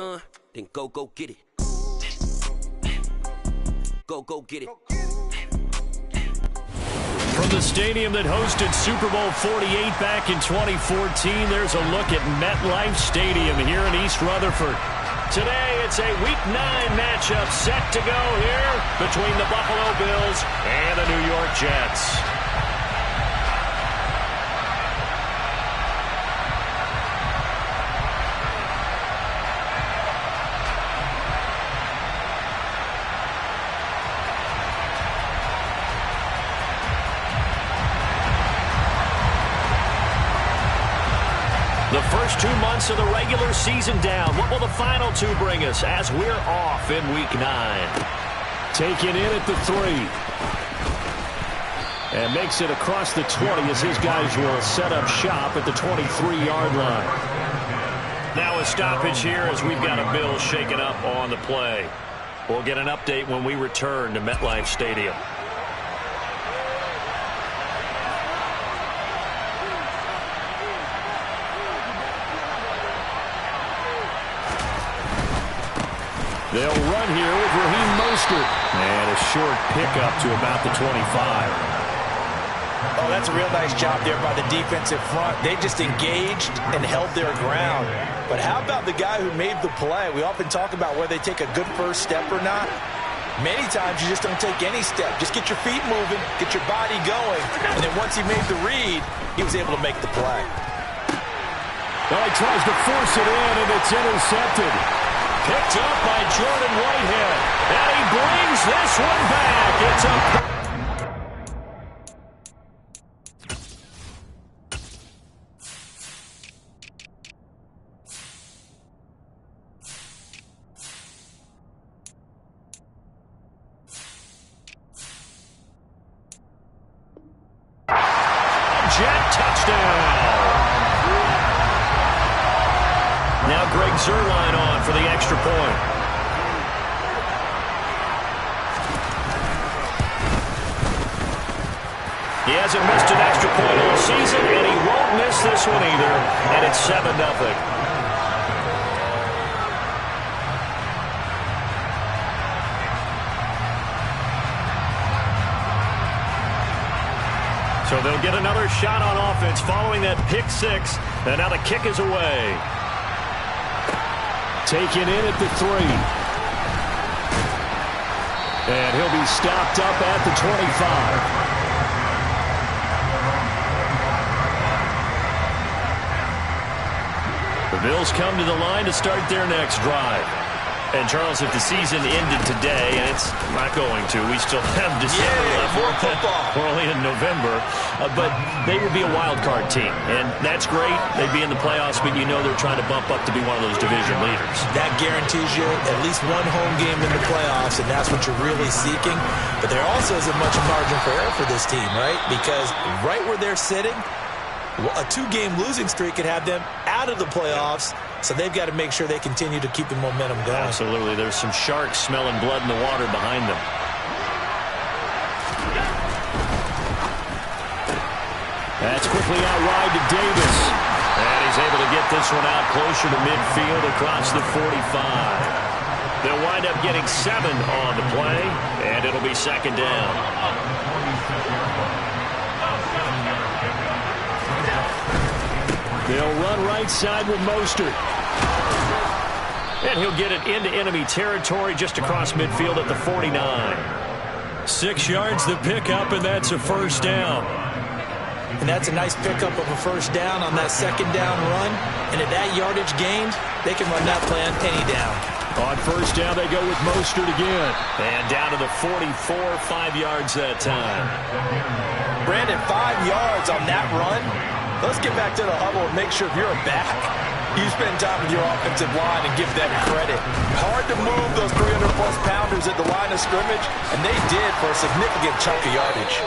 done, then go get it. Go get it. From the stadium that hosted Super Bowl 48 back in 2014, there's a look at MetLife Stadium here in East Rutherford. Today, it's a Week 9 matchup set to go here between the Buffalo Bills and the New York Jets. The first 2 months of the regular season down. What will the final 2 bring us as we're off in Week 9? Taken in at the 3. And makes it across the 20 as his guys will set up shop at the 23-yard line. Now a stoppage here as we've got a Bill shaken up on the play. We'll get an update when we return to MetLife Stadium. They'll run here with Raheem Mostert. And a short pickup to about the 25. Oh, that's a real nice job there by the defensive front. They just engaged and held their ground. But how about the guy who made the play? We often talk about whether they take a good first step or not. Many times you just don't take any step. Just get your feet moving, get your body going. And then once he made the read, he was able to make the play. Well, he tries to force it in, and it's intercepted. Picked up by Jordan Whitehead. And he brings this one back. It's a... Jet touchdown. Now Greg Zuerlein on for the extra point. He hasn't missed an extra point all season, and he won't miss this one either. And it's 7-0. So they'll get another shot on offense following that pick 6. And now the kick is away. Taken in at the 3. And he'll be stopped up at the 25. The Bills come to the line to start their next drive. And, Charles, if the season ended today, and it's not going to, we still have December left. More football. We're only in November. But they would be a wild card team. And that's great. They'd be in the playoffs, but you know they're trying to bump up to be one of those division leaders. That guarantees you at least one home game in the playoffs, and that's what you're really seeking. But there also isn't much margin for error for this team, right? Because right where they're sitting, a 2-game losing streak could have them out of the playoffs. So they've got to make sure they continue to keep the momentum going. Absolutely. There's some sharks smelling blood in the water behind them. That's quickly out wide to Davis. And he's able to get this one out closer to midfield across the 45. They'll wind up getting 7 on the play, and it'll be second down. They'll run right side with Mostert. And he'll get it into enemy territory just across midfield at the 49. 6 yards the pickup, and that's a first down. And that's a nice pickup of a first down on that second down run. And at that yardage gained, they can run that play on any down. On first down, they go with Mostert again. And down to the 44, 5 yards that time. Brandon, 5 yards on that run. Let's get back to the huddle and make sure if you're a back, you spend time with your offensive line and give them credit. Hard to move those 300-plus pounders at the line of scrimmage, and they did for a significant chunk of yardage.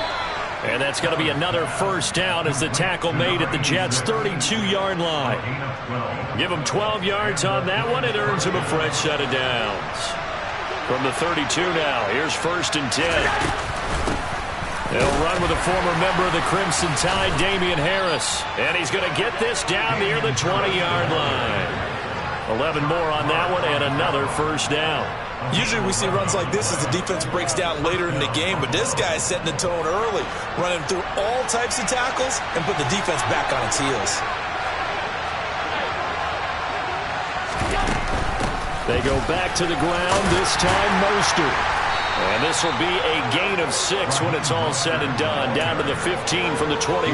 And that's going to be another first down as the tackle made at the Jets' 32-yard line. Give them 12 yards on that one. It earns them a fresh set of downs. From the 32 now, here's 1st and 10. They'll run with a former member of the Crimson Tide, Damian Harris. And he's going to get this down near the 20-yard line. 11 more on that one and another first down. Usually we see runs like this as the defense breaks down later in the game, but this guy is setting the tone early, running through all types of tackles and put the defense back on its heels. They go back to the ground, this time Mostert. And this will be a gain of 6 when it's all said and done, down to the 15 from the 21.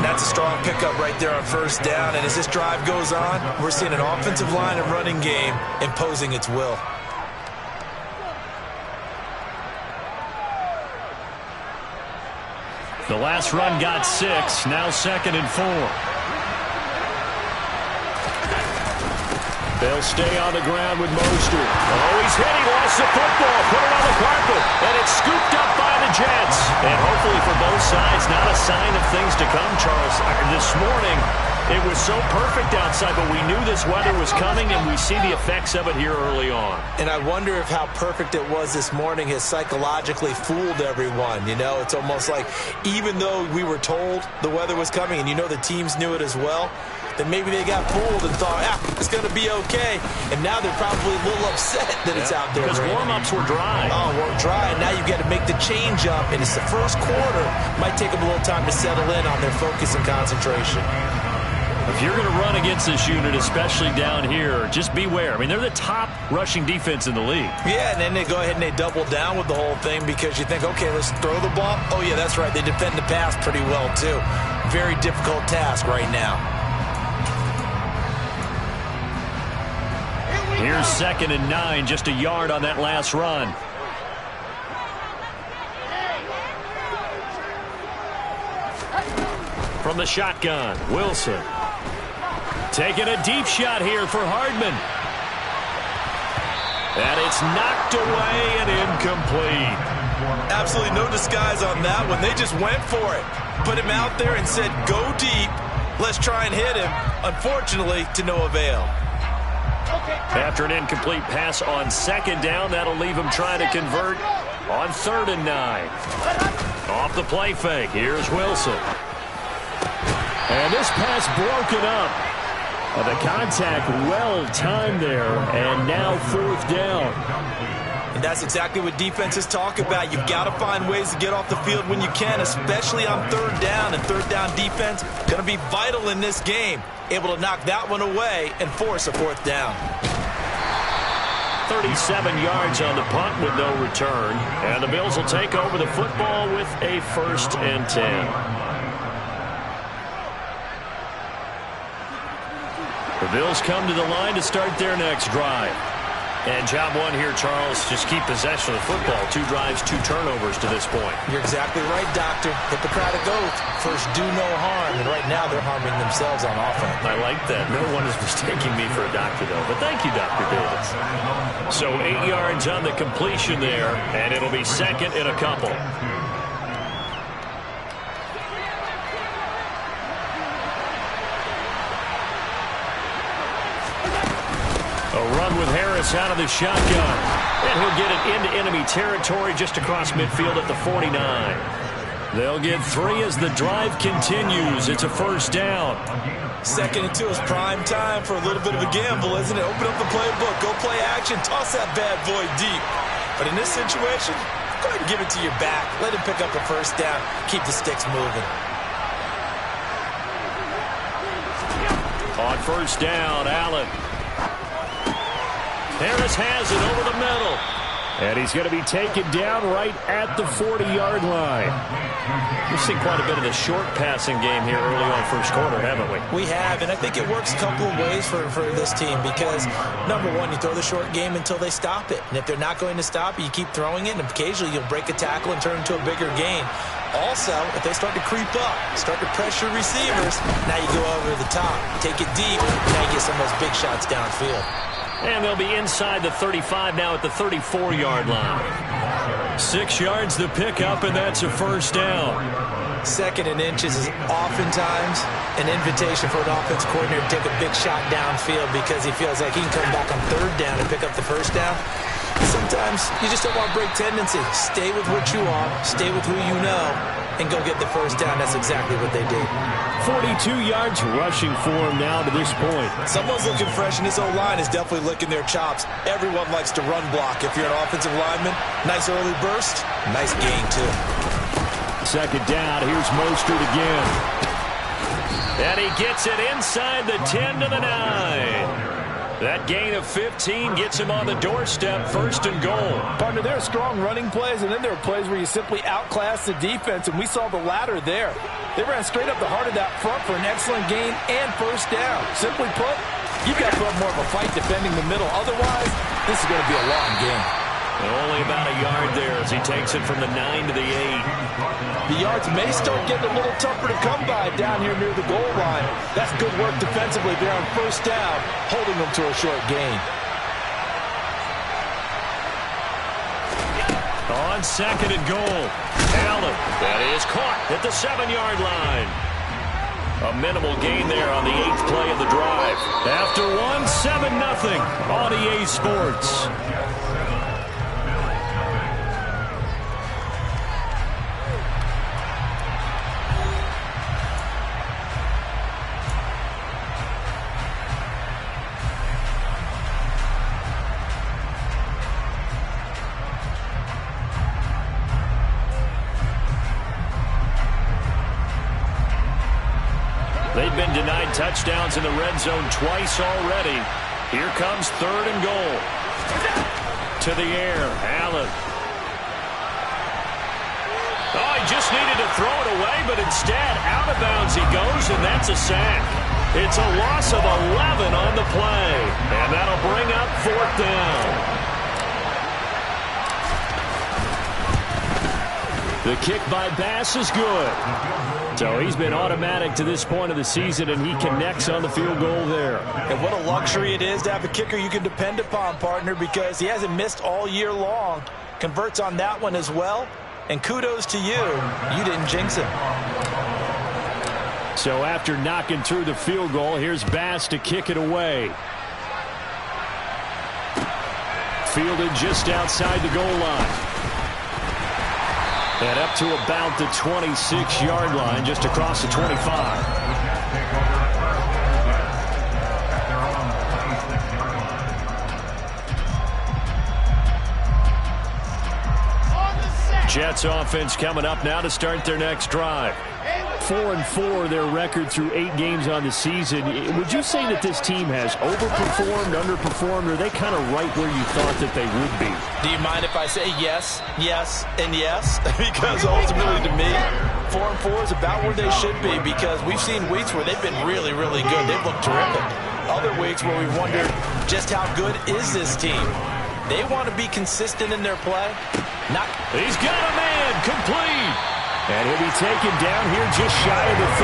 That's a strong pickup right there on first down, and as this drive goes on, we're seeing an offensive line and running game imposing its will. The last run got 6, now 2nd and 4. They'll stay on the ground with Mostert. Oh, he's hit. He lost the football. Put it on the carpet. And it's scooped up by the Jets. And hopefully for both sides, not a sign of things to come, Charles. This morning, it was so perfect outside, but we knew this weather was coming, and we see the effects of it here early on. And I wonder if how perfect it was this morning has psychologically fooled everyone. You know, it's almost like even though we were told the weather was coming, and you know the teams knew it as well, then maybe they got fooled and thought, it's going to be okay. And now they're probably a little upset that it's out there. Because warm-ups were dry. Oh, we're dry, and now you got to make the change up, and it's the first quarter. Might take them a little time to settle in on their focus and concentration. If you're going to run against this unit, especially down here, just beware. I mean, they're the top rushing defense in the league. Yeah, and then they go ahead and they double down with the whole thing because you think, okay, let's throw the ball. Oh, yeah, that's right. They defend the pass pretty well, too. Very difficult task right now. Here's 2nd and 9, just a yard on that last run. From the shotgun, Wilson. Taking a deep shot here for Hardman. And it's knocked away and incomplete. Absolutely no disguise on that one. They just went for it. Put him out there and said, go deep. Let's try and hit him. Unfortunately, to no avail. After an incomplete pass on 2nd down, that'll leave him trying to convert on 3rd and 9. Off the play fake, here's Wilson. And this pass broken up. The contact well timed there, and now 4th down. And that's exactly what defenses talk about. You've got to find ways to get off the field when you can, especially on 3rd down. And 3rd down defense going to be vital in this game. Able to knock that one away and force a 4th down. 37 yards on the punt with no return. And the Bills will take over the football with a 1st and 10. The Bills come to the line to start their next drive. And job one here, Charles, just keep possession of the football. 2 drives, 2 turnovers to this point. You're exactly right, Doctor. Hippocratic oath. First, do no harm. And right now, they're harming themselves on offense. I like that. No one is mistaking me for a doctor, though. But thank you, Dr. Davis. So 8 yards on the completion there, and it'll be 2nd and a couple. A run with Harris out of the shotgun. And he'll get it into enemy territory just across midfield at the 49. They'll get 3 as the drive continues. It's a 1st down. 2nd and 2 is prime time for a little bit of a gamble, isn't it? Open up the playbook. Go play action. Toss that bad boy deep. But in this situation, go ahead and give it to your back. Let him pick up a 1st down. Keep the sticks moving. On 1st down, Allen. Harris has it over the middle. And he's going to be taken down right at the 40-yard line. We've seen quite a bit of the short passing game here early on 1st quarter, haven't we? We have, and I think it works a couple of ways for this team because, number one, you throw the short game until they stop it. And if they're not going to stop it, you keep throwing it, and occasionally you'll break a tackle and turn it into a bigger gain. Also, if they start to creep up, start to pressure receivers, now you go over the top, take it deep, now you get some of those big shots downfield. And they'll be inside the 35 now at the 34-yard line. 6 yards to pick up, and that's a 1st down. 2nd and inches is oftentimes an invitation for an offense coordinator to take a big shot downfield because he feels like he can come back on 3rd down and pick up the 1st down. Sometimes you just don't want to break tendency. Stay with what you are, stay with who you know, and go get the first down. That's exactly what they did. 42 yards rushing for him now to this point. Someone's looking fresh, and this O-line is definitely licking their chops. Everyone likes to run block. If you're an offensive lineman, nice early burst, nice gain too. Second down, here's Mostert again. And he gets it inside the 10 to the 9. That gain of 15 gets him on the doorstep, first and goal. Partner, there are strong running plays, and then there are plays where you simply outclass the defense, and we saw the latter there. They ran straight up the heart of that front for an excellent gain and first down. Simply put, you've got to put up more of a fight defending the middle. Otherwise, this is going to be a long game. And only about a yard there as he takes it from the 9 to the 8. The yards may start getting a little tougher to come by down here near the goal line. That's good work defensively there on first down, holding them to a short gain. On second and goal, Allen. That is caught at the 7-yard line. A minimal gain there on the 8th play of the drive. After one, 7-0 on EA Sports. They've been denied touchdowns in the red zone twice already. Here comes third and goal. To the air, Allen. Oh, he just needed to throw it away, but instead, out of bounds he goes, and that's a sack. It's a loss of 11 on the play, and that'll bring up fourth down. The kick by Bass is good. So he's been automatic to this point of the season, and he connects on the field goal there. And what a luxury it is to have a kicker you can depend upon, partner, because he hasn't missed all year long. Converts on that one as well. And kudos to you. You didn't jinx him. So after knocking through the field goal, here's Bass to kick it away. Fielded just outside the goal line. And up to about the 26-yard line, just across the 25. Jets offense coming up now to start their next drive. 4-4 their record through 8 games on the season. Would you say that this team has overperformed, underperformed, or are they kind of right where you thought that they would be? Do you mind if I say yes, yes, and yes? Because ultimately to me, 4-4 is about where they should be, because we've seen weeks where they've been really, really good. They've looked terrific. Other weeks where we wondered just how good is this team. They want to be consistent in their play. He's got a man complete. And he'll be taken down here just shy of the 30.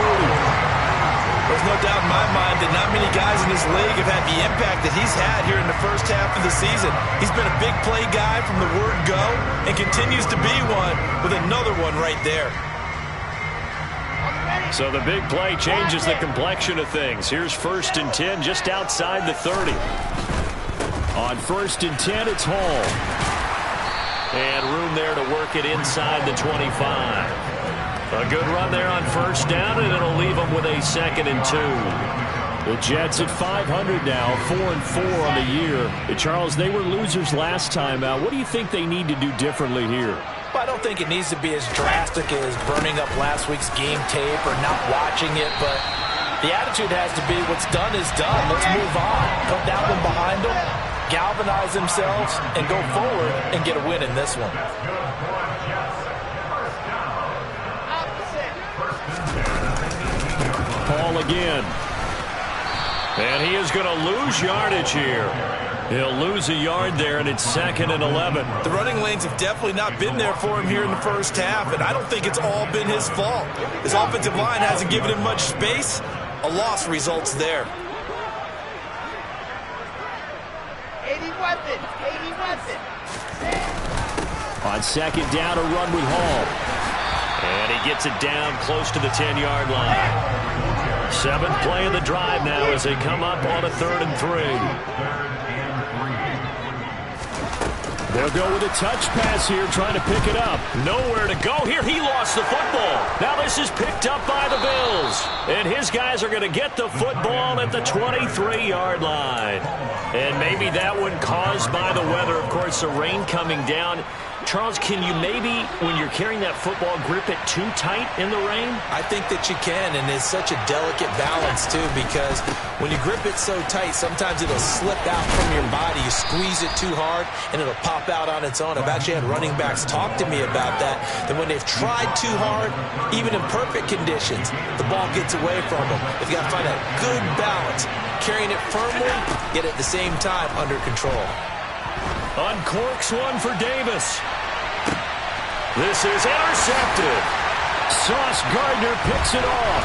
There's no doubt in my mind that not many guys in this league have had the impact that he's had here in the first half of the season. He's been a big play guy from the word go and continues to be one with another one right there. So the big play changes the complexion of things. Here's 1st and 10 just outside the 30. On 1st and 10, it's Hall. And room there to work it inside the 25. A good run there on first down, and it'll leave them with a 2nd and 2. The Jets at 500 now, 4-4 on the year. Charles, they were losers last time out. What do you think they need to do differently here? Well, I don't think it needs to be as drastic as burning up last week's game tape or not watching it, but the attitude has to be what's done is done. Let's move on. Put that one behind them, galvanize themselves, and go forward and get a win in this one. Paul again. And he is going to lose yardage here. He'll lose a yard there, and it's 2nd and 11. The running lanes have definitely not been there for him here in the first half, and I don't think it's all been his fault. His offensive line hasn't given him much space. A loss results there. 81. On 2nd down, a run with Hall. And he gets it down close to the 10-yard line. 7th play of the drive now as they come up on a 3rd and 3. They'll go with a touch pass here, trying to pick it up. Nowhere to go here. He lost the football. Now this is picked up by the Bills. And his guys are going to get the football at the 23-yard line. And maybe that one caused by the weather. Of course, the rain coming down. Charles, can you maybe, when you're carrying that football, grip it too tight in the rain? I think that you can, and it's such a delicate balance, too, because when you grip it so tight, sometimes it'll slip out from your body. You squeeze it too hard, and it'll pop out on its own. I've actually had running backs talk to me about that when they've tried too hard, even in perfect conditions, the ball gets away from them. They've got to find that good balance, carrying it firmly, yet at the same time under control. Uncorks one for Davis. This is intercepted. Sauce Gardner picks it off.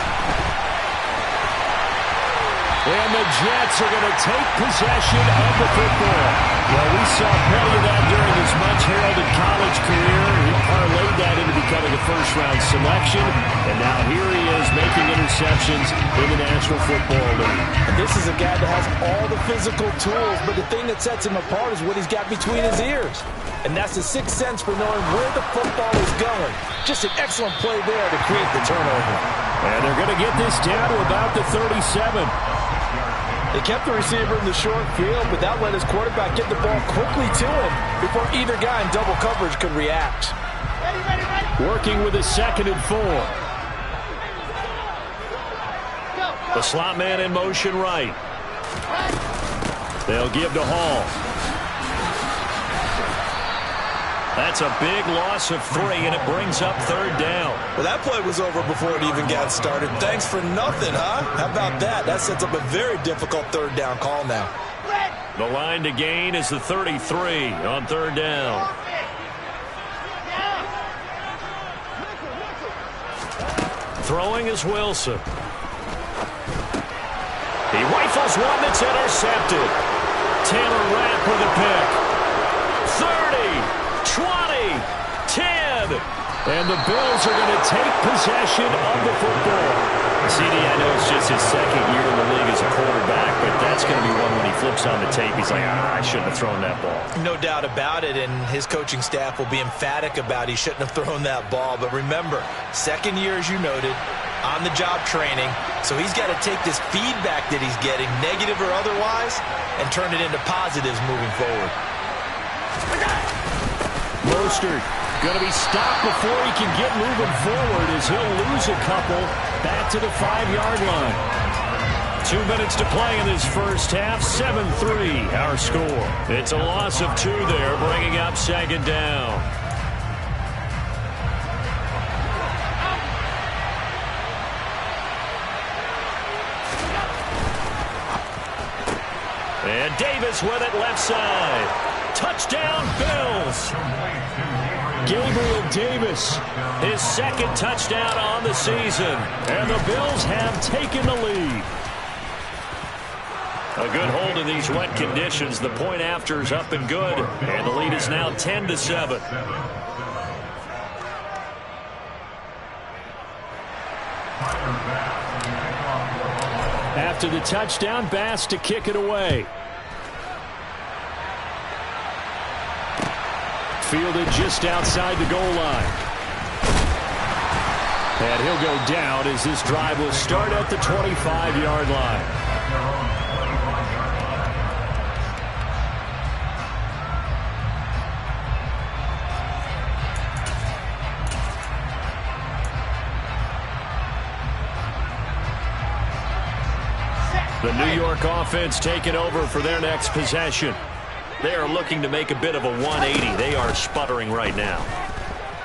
And the Jets are going to take possession of the football. Well, we saw plenty of that during his much-heralded college career. He parlayed that into becoming a first-round selection. And now here he is making interceptions in the National Football League. And this is a guy that has all the physical tools, but the thing that sets him apart is what he's got between his ears. And that's the sixth sense for knowing where the football is going. Just an excellent play there to create the turnover. And they're going to get this down to about the 37. They kept the receiver in the short field, but that let his quarterback get the ball quickly to him before either guy in double coverage could react. Working with a 2nd and 4. The slot man in motion right. They'll give to Hall. That's a big loss of 3, and it brings up 3rd down. Well, that play was over before it even got started. Thanks for nothing, huh? How about that? That sets up a very difficult 3rd down call now. The line to gain is the 33 on 3rd down. Throwing is Wilson. He rifles one that's intercepted. Taylor Rapp with a pick. 30. 20, 10, and the Bills are going to take possession of the football. CD, I know it's just his 2nd year in the league as a quarterback, but that's going to be one when he flips on the tape. He's like, I shouldn't have thrown that ball. No doubt about it, and his coaching staff will be emphatic about he shouldn't have thrown that ball. But remember, 2nd year, as you noted, on-the-job training, so he's got to take this feedback that he's getting, negative or otherwise, and turn it into positives moving forward. Mostert going to be stopped before he can get moving forward as he'll lose a couple back to the 5-yard line. 2 minutes to play in this first half. 7-3 our score. It's a loss of 2 there, bringing up 2nd down. And Davis with it left side. Touchdown, Bills. Gabriel Davis, his 2nd touchdown on the season. And the Bills have taken the lead. A good hold in these wet conditions. The point after is up and good. And the lead is now 10-7. After the touchdown, Bass to kick it away. Fielded just outside the goal line. And he'll go down as this drive will start at the 25-yard line. The New York offense taking over for their next possession. They are looking to make a bit of a 180. They are sputtering right now.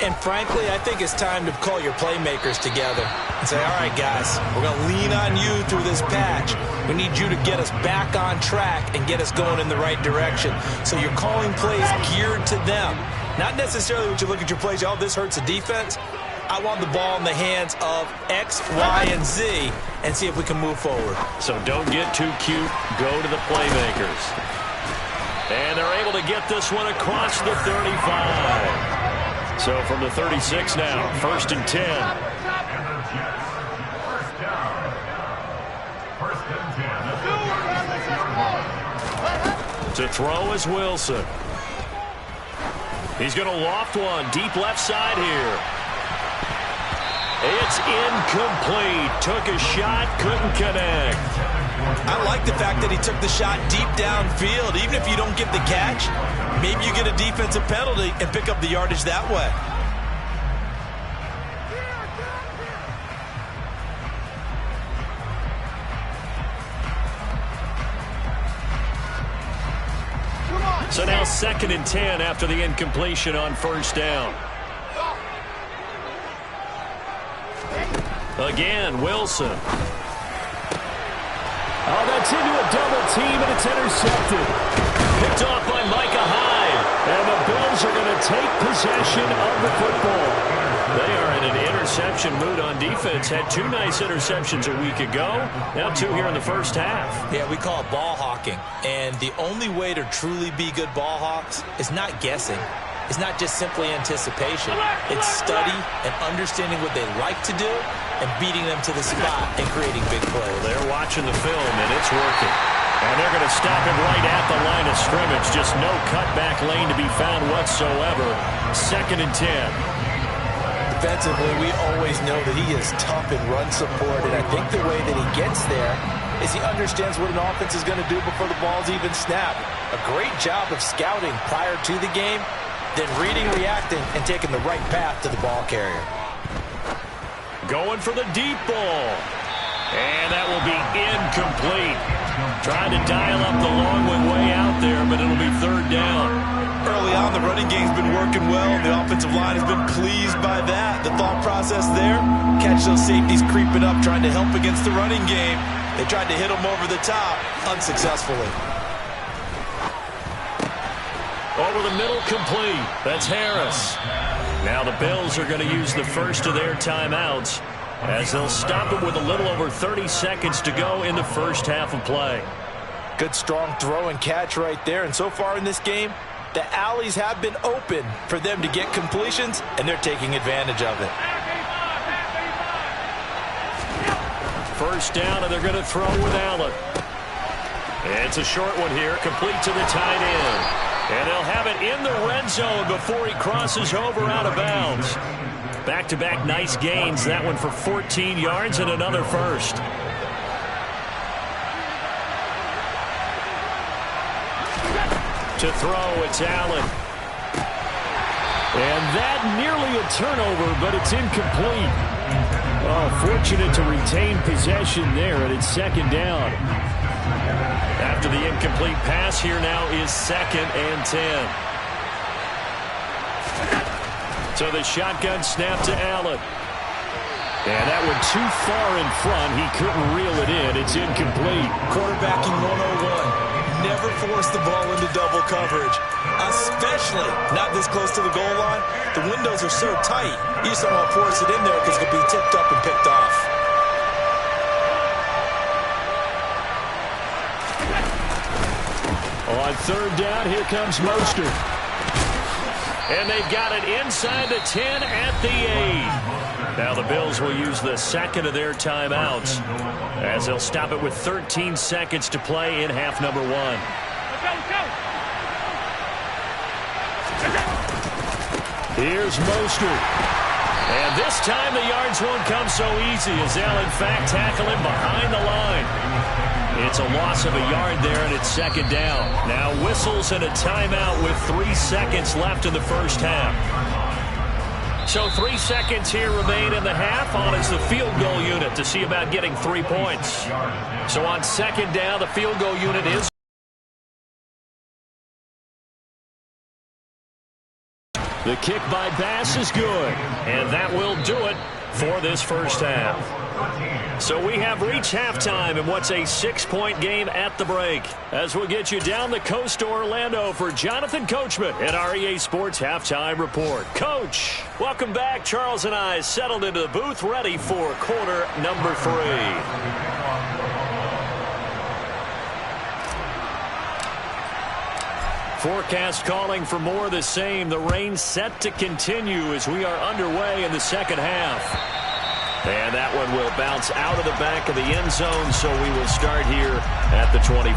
And frankly, I think it's time to call your playmakers together and say, all right, guys, we're going to lean on you through this patch. We need you to get us back on track and get us going in the right direction. So you're calling plays geared to them. Not necessarily when you look at your plays, oh, this hurts the defense. I want the ball in the hands of X, Y, and Z and see if we can move forward. So don't get too cute. Go to the playmakers. And they're able to get this one across the 35. So from the 36 now, 1st and 10. To throw is Wilson. He's going to loft one deep left side here. It's incomplete. Took a shot, couldn't connect. I like the fact that he took the shot deep downfield. Even if you don't get the catch, maybe you get a defensive penalty and pick up the yardage that way. So now 2nd and 10 after the incompletion on first down. Again, Wilson. Oh, that's into a double team, and it's intercepted. Picked off by Micah Hyde. And the Bills are going to take possession of the football. They are in an interception mood on defense. Had 2 nice interceptions a week ago. Now 2 here in the first half. Yeah, we call it ball hawking. And the only way to truly be good ball hawks is not guessing. It's not just simply anticipation. It's study and understanding what they like to do and beating them to the spot and creating big plays. They're watching the film, and it's working. And they're going to stop it right at the line of scrimmage. Just no cutback lane to be found whatsoever. 2nd and 10. Defensively, we always know that he is tough in run support, and I think the way that he gets there is he understands what an offense is going to do before the ball's even snapped. A great job of scouting prior to the game, then reading, reacting, and taking the right path to the ball carrier. Going for the deep ball. And that will be incomplete. Trying to dial up the long way out there, but it'll be 3rd down. Early on, the running game's been working well. The offensive line has been pleased by that. The thought process there, catch those safeties creeping up, trying to help against the running game. They tried to hit them over the top, unsuccessfully. Over the middle, complete. That's Harris. Now the Bills are going to use the first of their timeouts as they'll stop it with a little over 30 seconds to go in the first half of play. Good, strong throw and catch right there. And so far in this game, the alleys have been open for them to get completions, and they're taking advantage of it. First down, and they're going to throw with Allen. It's a short one here, complete to the tight end. And they'll have it in the red zone before he crosses over out of bounds. Back-to-back nice gains. That one for 14 yards and another first. To throw, it's Allen. And that nearly a turnover, but it's incomplete. Oh, fortunate to retain possession there, and it's 2nd down. After the incomplete pass, here now is 2nd and 10. So the shotgun snap to Allen. And that one too far in front. He couldn't reel it in. It's incomplete. Quarterbacking 101. Never force the ball into double coverage, especially not this close to the goal line. The windows are so tight, you just don't want to force it in there because it could be tipped up and picked off. On 3rd down, here comes Mostert. And they've got it inside the 10 at the 8. Now the Bills will use the 2nd of their timeouts as they'll stop it with 13 seconds to play in half number 1. Here's Mostert. And this time the yards won't come so easy as they'll in fact tackle him behind the line. It's a loss of a yard there, and it's 2nd down. Now whistles and a timeout with 3 seconds left in the first half. So 3 seconds here remain in the half. On is the field goal unit to see about getting 3 points. So on 2nd down, the field goal unit is. The kick by Bass is good. And that will do it for this first half. So we have reached halftime in what's a 6-point game at the break. As we'll get you down the coast to Orlando for Jonathan Coachman at our EA Sports Halftime Report. Coach, welcome back. Charles and I settled into the booth ready for quarter number 3. Forecast calling for more of the same. The rain set to continue as we are underway in the second half. And that one will bounce out of the back of the end zone, so we will start here at the 25.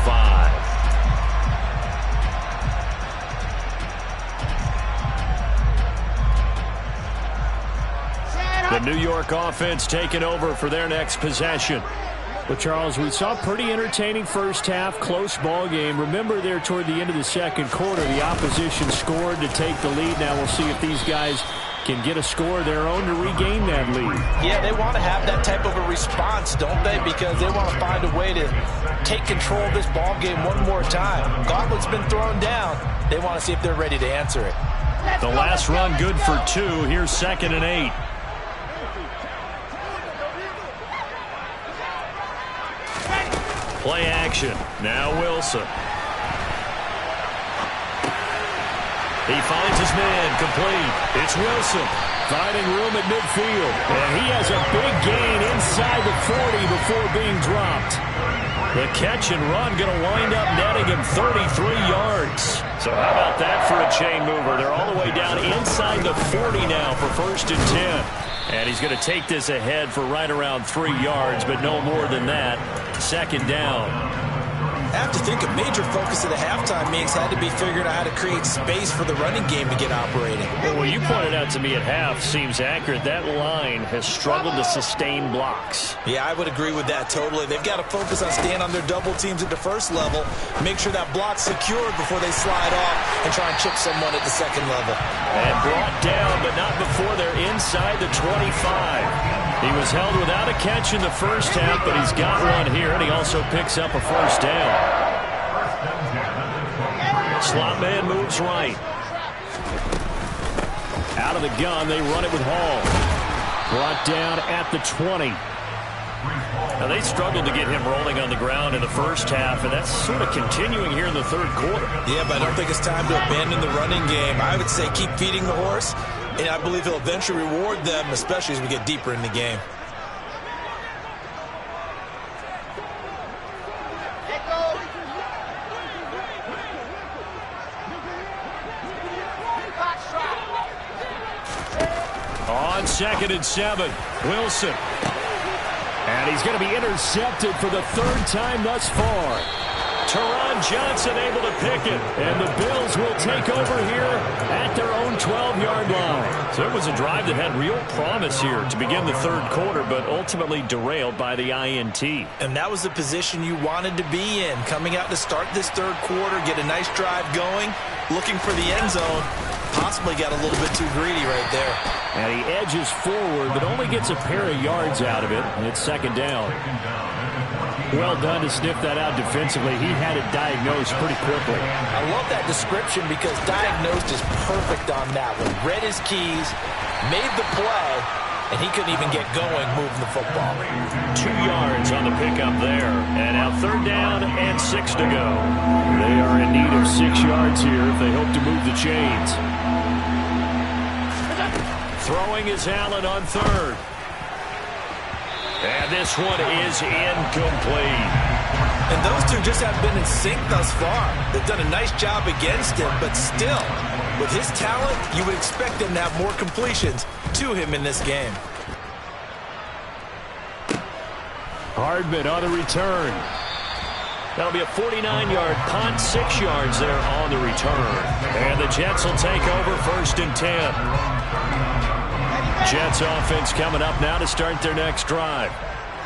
New York offense taking over for their next possession. Well, Charles, we saw a pretty entertaining first half, close ball game. Remember there toward the end of the second quarter, the opposition scored to take the lead. Now we'll see if these guys can get a score of their own to regain that lead. Yeah, they want to have that type of a response, don't they? Because they want to find a way to take control of this ball game one more time. Gauntlet's been thrown down. They want to see if they're ready to answer it. The last run good for 2. Here's 2nd and 8. Play action. Now Wilson. He finds his man complete. It's Wilson finding room at midfield. And he has a big gain inside the 40 before being dropped. The catch and run going to wind up netting him 33 yards. So how about that for a chain mover? They're all the way down inside the 40 now for 1st and 10. And he's going to take this ahead for right around 3 yards, but no more than that. 2nd down. I have to think a major focus of the halftime meetings had to be figuring out how to create space for the running game to get operating. Well, what you pointed out to me at half seems accurate. That line has struggled to sustain blocks. Yeah, I would agree with that totally. They've got to focus on staying on their double teams at the first level, make sure that block's secured before they slide off and try and chip someone at the second level. And brought down, but not before they're inside the 25. He was held without a catch in the first half, but he's got one here, and he also picks up a 1st down. Slot man moves right. Out of the gun, they run it with Hall. Brought down at the 20. Now, they struggled to get him rolling on the ground in the first half, and that's sort of continuing here in the 3rd quarter. Yeah, but I don't think it's time to abandon the running game. I would say keep feeding the horse, and I believe he'll eventually reward them, especially as we get deeper in the game. On 2nd and 7, Wilson. And he's going to be intercepted for the 3rd time thus far. Teron Johnson able to pick it. And the Bills will take over here at their own 12-yard line. So it was a drive that had real promise here to begin the 3rd quarter, but ultimately derailed by the INT. And that was the position you wanted to be in. Coming out to start this 3rd quarter, get a nice drive going, looking for the end zone. Possibly got a little bit too greedy right there. And he edges forward, but only gets a pair of yards out of it, and it's 2nd down. Well done to sniff that out defensively. He had it diagnosed pretty quickly. I love that description because diagnosed is perfect on that one. Read his keys, made the play, and he couldn't even get going moving the football. 2 yards on the pickup there. And now 3rd down and 6 to go. They are in need of 6 yards here if they hope to move the chains. Throwing is Allen on 3rd. And this one is incomplete. And those two just have been in sync thus far. They've done a nice job against him, but still, with his talent, you would expect them to have more completions to him in this game. Hardman on the return. That'll be a 49-yard punt, 6 yards there on the return. And the Jets will take over 1st and 10. Jets offense coming up now to start their next drive.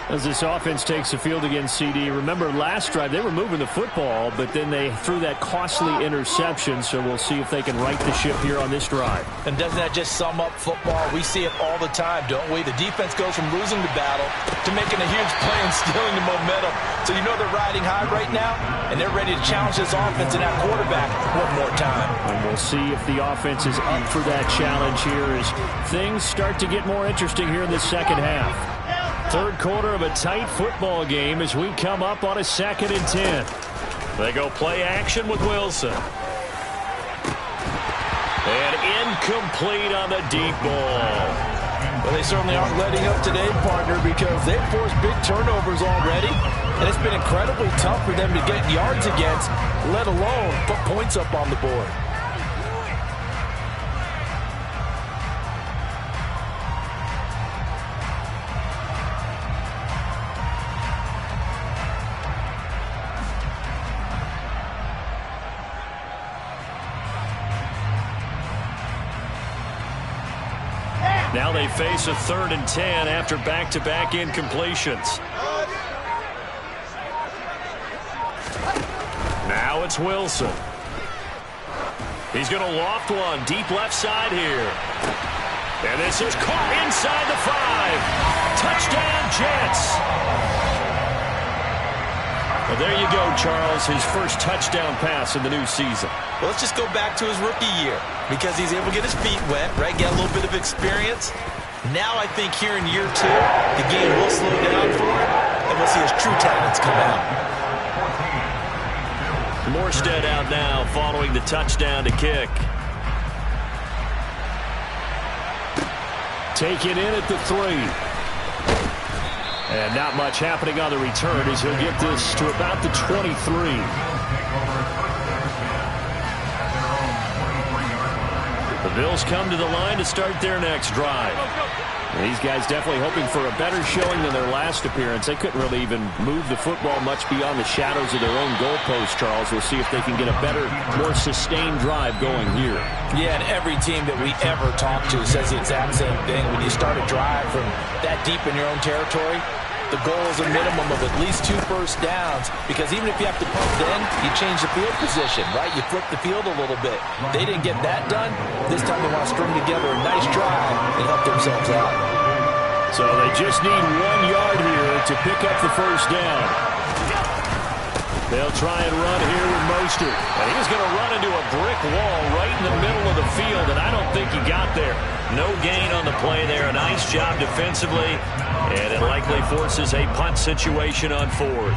As this offense takes the field against CD, remember last drive they were moving the football, but then they threw that costly interception, so we'll see if they can right the ship here on this drive. And doesn't that just sum up football? We see it all the time, don't we? The defense goes from losing the battle to making a huge play and stealing the momentum. So you know they're riding high right now, and they're ready to challenge this offense and that quarterback one more time. And we'll see if the offense is up for that challenge here as things start to get more interesting here in the 2nd half. 3rd quarter of a tight football game as we come up on a 2nd and 10. They go play action with Wilson. And incomplete on the deep ball. Well, they certainly aren't letting up today, partner, because they've forced big turnovers already. And it's been incredibly tough for them to get yards against, let alone put points up on the board. Now they face a 3rd and 10 after back-to-back incompletions. Now it's Wilson. He's going to loft one deep left side here. And this is caught inside the 5. Touchdown, Jets. Well, there you go, Charles. His first touchdown pass in the new season. Well, let's just go back to his rookie year because he's able to get his feet wet, right? Get a little bit of experience. Now I think here in year 2, the game will slow down for him, and we'll see his true talents come out. Morstead out now following the touchdown to kick. Taken in at the 3. And not much happening on the return as he'll get this to about the 23. The Bills come to the line to start their next drive. These guys definitely hoping for a better showing than their last appearance. They couldn't really even move the football much beyond the shadows of their own goalpost, Charles. We'll see if they can get a better, more sustained drive going here. Yeah, and every team that we ever talk to says the exact same thing. When you start a drive from that deep in your own territory, the goal is a minimum of at least 2 first downs, because even if you have to punt then, you change the field position, right? You flip the field a little bit. They didn't get that done. This time they want to string together a nice drive and help themselves out. So they just need 1 yard here to pick up the first down. They'll try and run here with Mostert. And he's going to run into a brick wall right in the middle of the field, and I don't think he got there. No gain on the play there. A nice job defensively, and it likely forces a punt situation on 4th.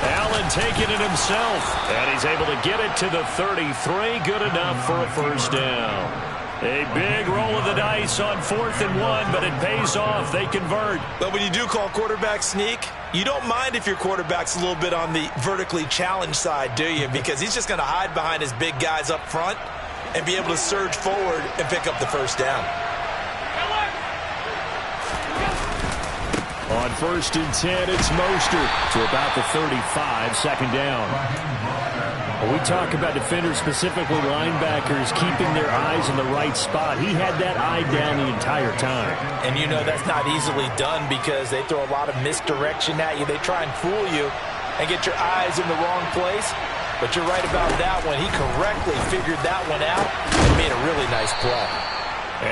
Allen taking it himself, and he's able to get it to the 33. Good enough for a first down. A big roll of the dice on 4th and 1, but it pays off. They convert. But when you do call quarterback sneak, you don't mind if your quarterback's a little bit on the vertically challenged side, do you? Because he's just going to hide behind his big guys up front and be able to surge forward and pick up the first down. On 1st and 10, it's Mostert to about the 35, 2nd down. When we talk about defenders, specifically linebackers, keeping their eyes in the right spot, he had that eye down the entire time. And you know that's not easily done because they throw a lot of misdirection at you. They try and fool you and get your eyes in the wrong place. But you're right about that one. He correctly figured that one out and made a really nice play.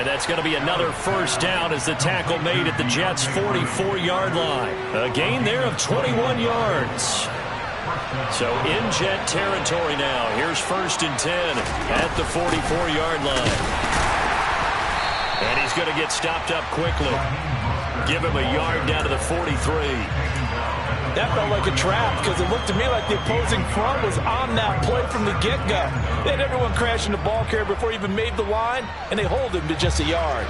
And that's going to be another first down as the tackle made at the Jets' 44-yard line. A gain there of 21 yards. So in Jet territory now. Here's 1st and 10 at the 44-yard line. And he's going to get stopped up quickly. Give him a yard down to the 43. That felt like a trap because it looked to me like the opposing front was on that play from the get-go. They had everyone crashing the ball carrier before he even made the line, and they hold him to just a yard.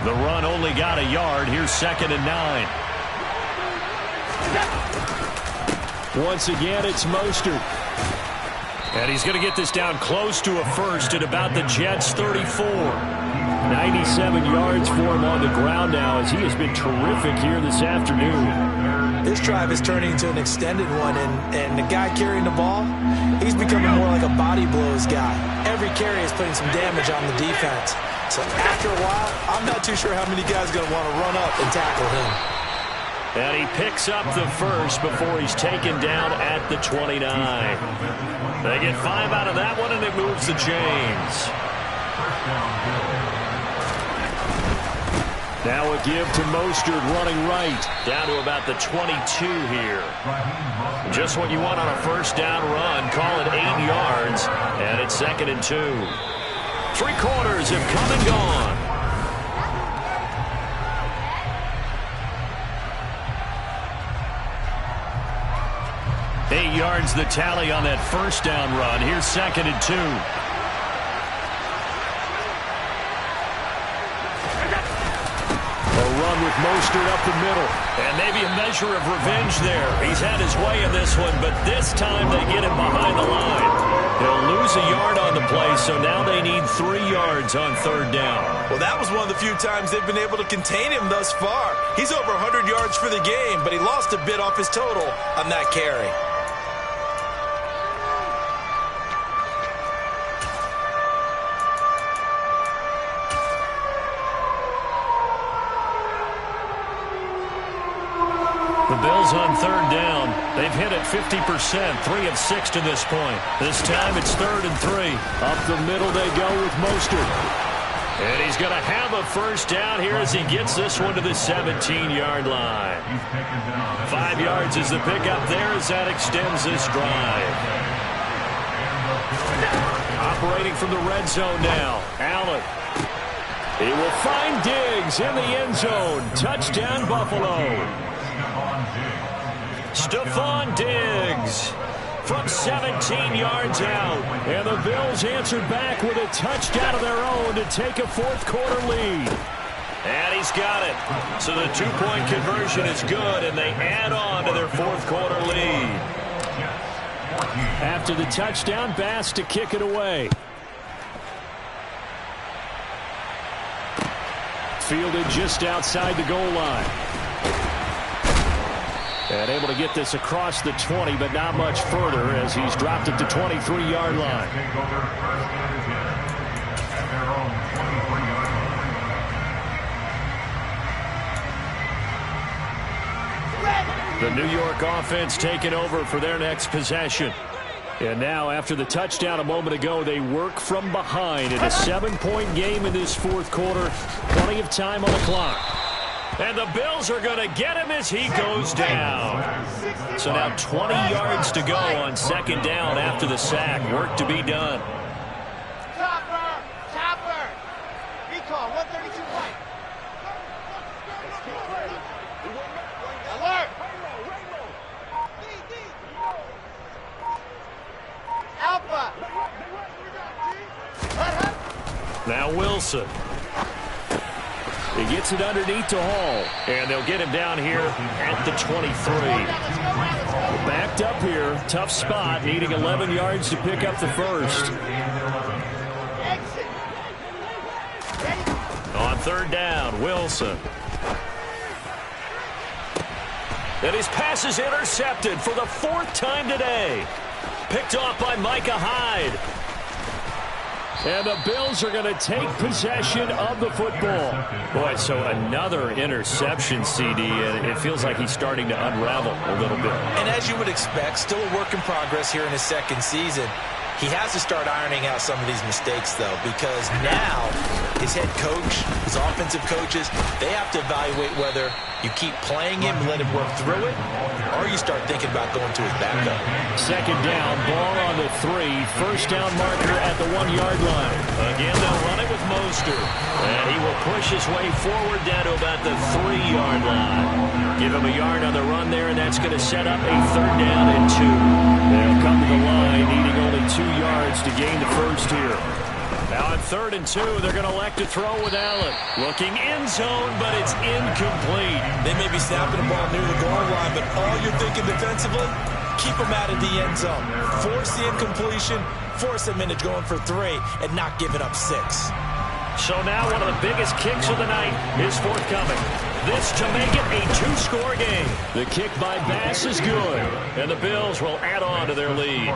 The run only got a yard. Here's 2nd and 9. Once again, it's Mostert. And he's going to get this down close to a first at about the Jets' 34. 97 yards for him on the ground now as he has been terrific here this afternoon. This drive is turning into an extended one, and the guy carrying the ball, he's becoming more like a body blows guy. Every carry is putting some damage on the defense. So after a while, I'm not too sure how many guys are going to want to run up and tackle him. And he picks up the first before he's taken down at the 29. They get 5 out of that one, and it moves the chains. Now a give to Mostert running right, down to about the 22 here. Just what you want on a first down run. Call it 8 yards, and it's 2nd and 2. 3 quarters have come and gone. Yards the tally on that first down run. Here's 2nd and 2. A run with Mostert up the middle. And maybe a measure of revenge there. He's had his way in this one, but this time they get him behind the line. He'll lose a yard on the play, so now they need 3 yards on 3rd down. Well, that was one of the few times they've been able to contain him thus far. He's over 100 yards for the game, but he lost a bit off his total on that carry. The Bills on third down. They've hit it 50%, 3 of 6 to this point. This time it's 3rd and 3. Up the middle they go with Mostert. And he's going to have a first down here as he gets this one to the 17-yard line. 5 yards is the pickup there as that extends this drive. Operating from the red zone now. Allen. He will find Diggs in the end zone. Touchdown, Buffalo. Stephon Diggs from 17 yards out. And the Bills answered back with a touchdown of their own to take a fourth-quarter lead. And he's got it. So the two-point conversion is good, and they add on to their fourth-quarter lead. After the touchdown, Bass to kick it away. Fielded just outside the goal line. And able to get this across the 20, but not much further as he's dropped it to 23-yard line. The New York offense taking over for their next possession. And now, after the touchdown a moment ago, they work from behind in a 7-point game in this fourth quarter. Plenty of time on the clock. And the Bills are going to get him as he goes down. So now 20 yards to go on second down after the sack. Work to be done. Chopper. Recall, 132 right. Alert. Alpha. Now Wilson. He gets it underneath to Hall. And they'll get him down here at the 23. Backed up here. Tough spot. Needing 11 yards to pick up the first. On third down, Wilson. And his pass is intercepted for the 4th time today. Picked off by Micah Hyde. And the Bills are going to take possession of the football. Boy, so another interception, CD, and it feels like he's starting to unravel a little bit. And as you would expect, still a work in progress here in his second season. He has to start ironing out some of these mistakes, though, because now his head coach, his offensive coaches, they have to evaluate whether you keep playing him and let him work through it, or you start thinking about going to his backup. Second down, ball on the 3. First down marker at the 1-yard line. Again, they'll run it with Mostert. And he will push his way forward down to about the 3-yard line. Give him a yard on the run there, and that's going to set up a 3rd down and 2. They'll come to the line, needing only 2 yards to gain the first here. Now on 3rd and 2, they're going to elect to throw with Allen. Looking end zone, but it's incomplete. They may be snapping the ball near the goal line, but all you're thinking defensively, keep them out of the end zone. Force the incompletion, force them into going for 3, and not giving up 6. So now one of the biggest kicks of the night is forthcoming. This to make it a 2-score game. The kick by Bass is good. And the Bills will add on to their lead.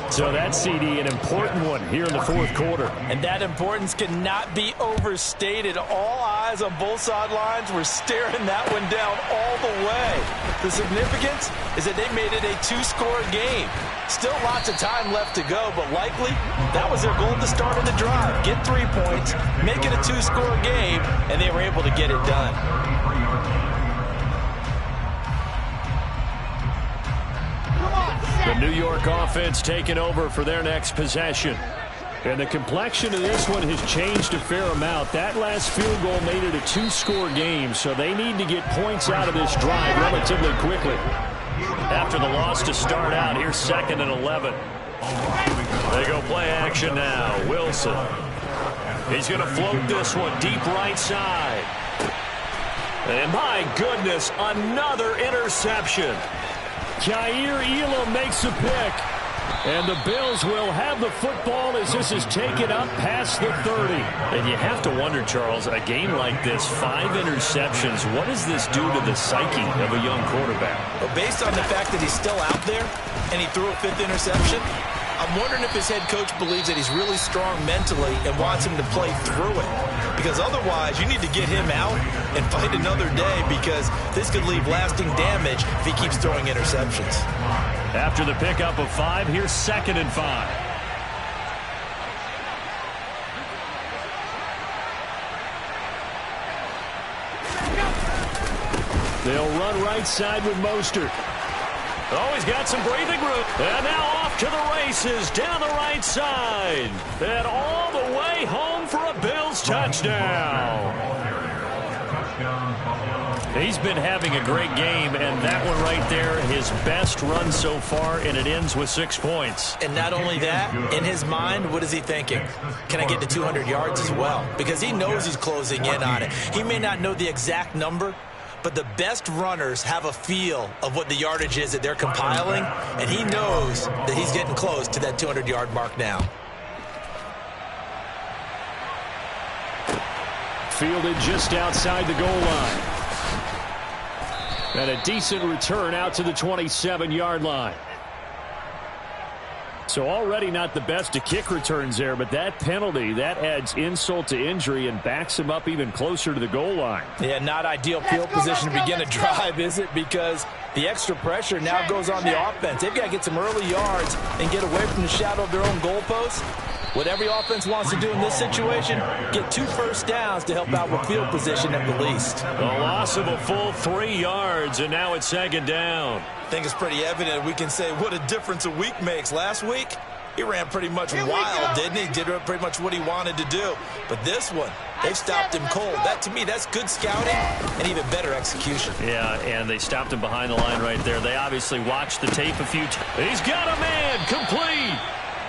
So that's, CD, an important one here in the fourth quarter. And that importance cannot be overstated. All eyes on both sidelines were staring that one down all the way. The significance is that they made it a 2-score game. Still lots of time left to go, but likely that was their goal at the start of the drive. Get 3 points, make it a 2-score game, and they were able to get it done. The New York offense taking over for their next possession. And the complexion of this one has changed a fair amount. That last field goal made it a 2-score game, so they need to get points out of this drive relatively quickly. After the loss to start out, here's 2nd and 11. They go play action now. Wilson. He's going to float this one deep right side. And my goodness, another interception. Kaiir Elam makes a pick. And the Bills will have the football as this is taken up past the 30. And you have to wonder, Charles, a game like this, 5 interceptions, what does this do to the psyche of a young quarterback? But based on the fact that he's still out there and he threw a 5th interception, I'm wondering if his head coach believes that he's really strong mentally and wants him to play through it. Because otherwise, you need to get him out and fight another day, because this could leave lasting damage if he keeps throwing interceptions. After the pickup of 5, here's 2nd and 5. They'll run right side with Mostert. Oh, he's got some breathing room. And now off to the races down the right side. And all the way home for a Bills touchdown. He's been having a great game, and that one right there, his best run so far, and it ends with 6 points. And not only that, in his mind, what is he thinking? Can I get to 200 yards as well? Because he knows he's closing in on it. He may not know the exact number, but the best runners have a feel of what the yardage is that they're compiling, and he knows that he's getting close to that 200-yard mark now. Fielded just outside the goal line. And a decent return out to the 27-yard line. So already not the best of kick returns there, but that penalty, that adds insult to injury and backs him up even closer to the goal line. Yeah, not ideal field position to begin a drive, is it? Because the extra pressure now goes on the offense. They've got to get some early yards and get away from the shadow of their own goalposts. What every offense wants to do in this situation, get 2 first downs to help out with field position at the least. The loss of a full 3 yards, and now it's 2nd down. I think it's pretty evident we can say what a difference a week makes. Last week, he ran pretty much wild, didn't he? Did pretty much what he wanted to do. But this one, they've stopped him cold. That, to me, that's good scouting and even better execution. Yeah, and they stopped him behind the line right there. They obviously watched the tape a few times. He's got a man, complete.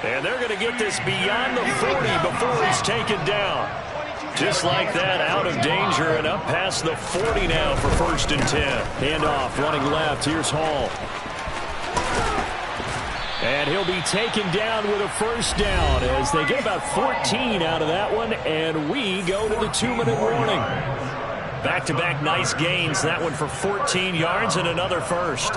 And they're going to get this beyond the 40 before he's taken down. Just like that, out of danger and up past the 40 now for 1st and 10. Handoff, running left. Here's Hall. And he'll be taken down with a 1st down as they get about 14 out of that one, and we go to the 2-minute warning. Back-to-back nice gains. That one for 14 yards and another first.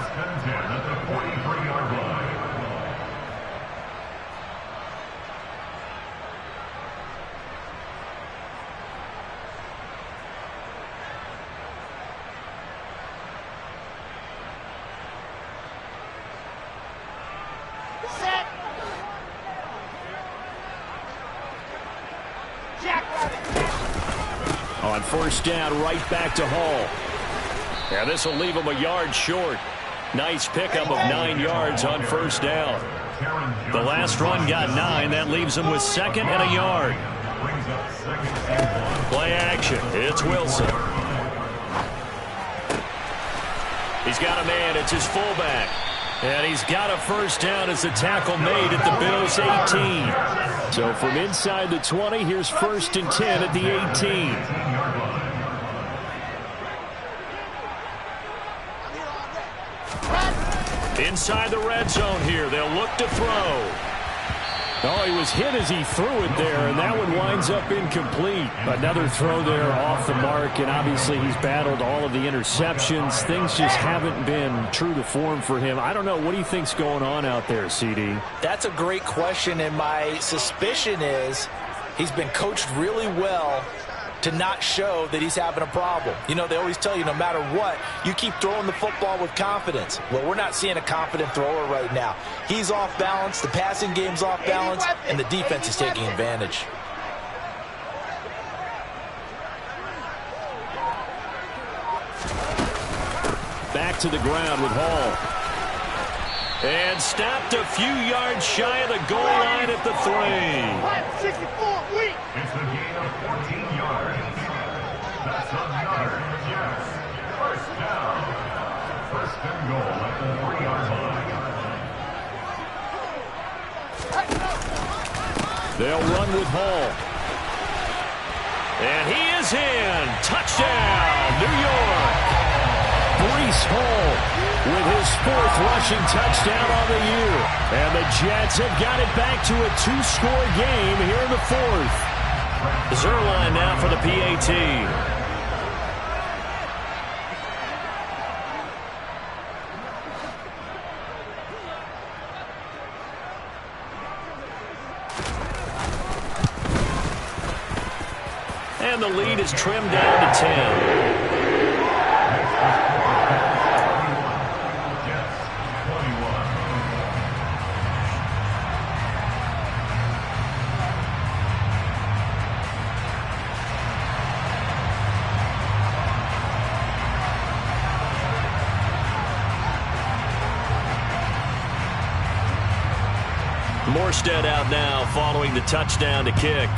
On 1st down, right back to Hall. Yeah, this will leave him a yard short. Nice pickup of 9 yards on 1st down. The last run got 9. That leaves him with 2nd and a yard. Play action. It's Wilson. He's got a man. It's his fullback. And he's got a 1st down as the tackle made at the Bills' 18. So from inside the 20, here's 1st and 10 at the 18. Inside the red zone here. They'll look to throw. Oh, he was hit as he threw it there, and that one winds up incomplete. Another throw there off the mark, and obviously he's battled all of the interceptions. Things just haven't been true to form for him. I don't know. What do you think's going on out there, CD? That's a great question, and my suspicion is he's been coached really well to not show that he's having a problem. You know, they always tell you no matter what, you keep throwing the football with confidence. Well, we're not seeing a confident thrower right now. He's off balance, the passing game's off balance, and the defense is taking advantage. Back to the ground with Hall. And stopped a few yards shy of the goal line at the 3. 64 weak. It's a gain of 14 yards. That's a yard. Yes. 1st down. 1st and goal at the 3-yard line. They'll run with Hall. And he is in. Touchdown, New York. Breece Hall with his 4th rushing touchdown on the year. And the Jets have got it back to a 2-score game here in the 4th. Zuerlein now for the PAT. is trimmed down to 10. Morstead out now following the touchdown to kick.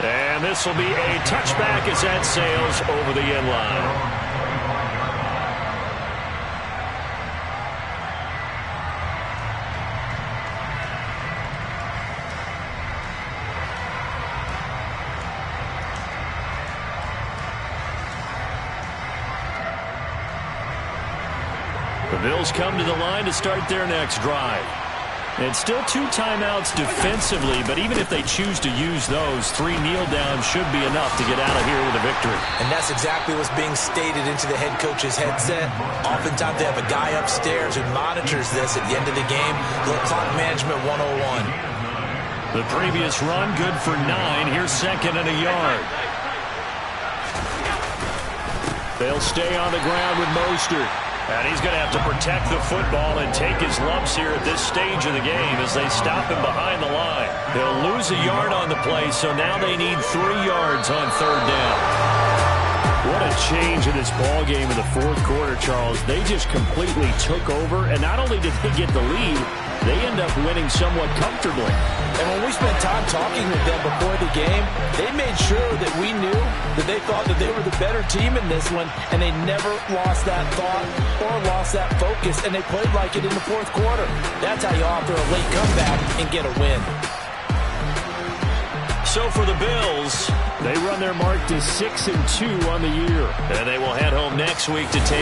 And this will be a touchback as that sails over the end line. The Bills come to the line to start their next drive. And still 2 timeouts defensively, but even if they choose to use those, 3 kneel downs should be enough to get out of here with a victory. And that's exactly what's being stated into the head coach's headset. Oftentimes they have a guy upstairs who monitors this at the end of the game. Little clock management 101. The previous run, good for 9. Here's second and a yard. They'll stay on the ground with Mostert. And he's going to have to protect the football and take his lumps here at this stage of the game as they stop him behind the line. They'll lose a yard on the play, so now they need 3 yards on third down. What a change in this ball game in the fourth quarter, Charles. They just completely took over, and not only did they get the lead, they end up winning somewhat comfortably. And when we spent time talking with them before the game, they made sure that we knew that they thought that they were the better team in this one, and they never lost that thought or lost that focus, and they played like it in the fourth quarter. That's how you offer a late comeback and get a win. So for the Bills, they run their mark to 6-2 on the year. And they will head home next week to take